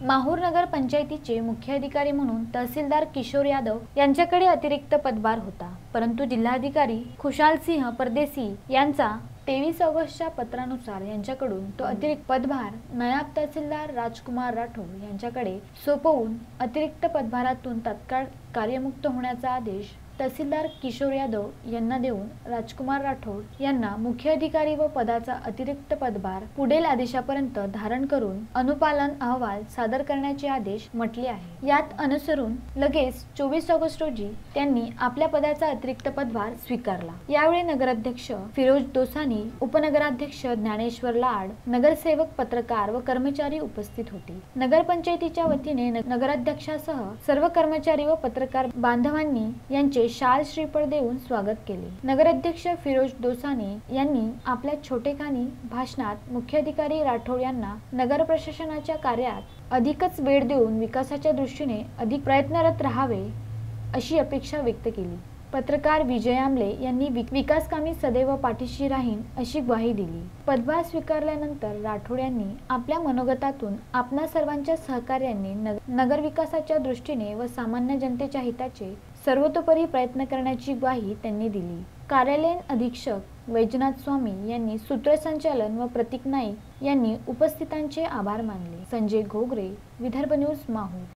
माहूर नगर पंचायतीचे मुख्य अधिकारी म्हणून तहसीलदार किशोर यादव यांच्याकडे अतिरिक्त पदभार होता, परंतु जिल्हाधिकारी खुशाल सिंह परदेसी यांचा 23 ऑगस्टच्या पत्रानुसार यांच्याकडून तो अतिरिक्त पदभार नायब तहसीलदार राजकुमार राठोड यांच्याकडे सोपवून अतिरिक्त पदभारातून तात्काळ कार्यमुक्त होण्याचा आदेश तहसीलदार किशोर यादव यांना देऊन राजकुमार राठोड यांना मुख्य अधिकारी व पदाचा अतिरिक्त पदभार पुढील आदेशापर्यंत धारण करून अनुपालन अहवाल सादर करण्याचे आदेश म्हटले आहे। यात अनुसरून लगेच 24 ऑगस्ट रोजी त्यांनी आपल्या पदाचा अतिरिक्त पदभार स्वीकारला। यावेळी नगराध्यक्ष फिरोज दोसानी, उपनगराध्यक्ष ज्ञानेश्वर लाड, नगरसेवक, पत्रकार व कर्मचारी उपस्थित होते। नगरपंचायतीच्या वतीने नगराध्यक्षासह सर्व कर्मचारी व पत्रकार बांधवांनी यांचे शाल श्रीफळ देऊन स्वागत केले। नगराध्यक्ष फिरोज दोसानी यांनी आपल्या छोटेखानी भाषणात मुख्य अधिकारी राठोड यांना नगर प्रशासनाच्या कार्यात अधिकच वेळ देऊन विकासाच्या दृष्टीने अधिक प्रयत्नरत राहावे अशी अपेक्षा व्यक्त केली। पत्रकार विजय आमले यांनी विकासकामी सदैव पाठीशी राहीन अशी ग्वाही दिली। पदभार स्वीकारल्यानंतर राठोड यांनी आपल्या मनोगतातून आपणा सर्वांच्या सहकार्याने नगर विकासाच्या दृष्टीने व सामान्य जनतेच्या हिताचे सर्वतोपरी प्रयत्न करण्याची ग्वाही त्यांनी दिली। कार्यालयीन अधीक्षक वैजनाथ स्वामी यांनी सूत्रसंचालन व प्रतीक नाईक यांनी उपस्थितांचे आभार मानले। संजय घोगरे, विदर्भ न्यूज, माहूर।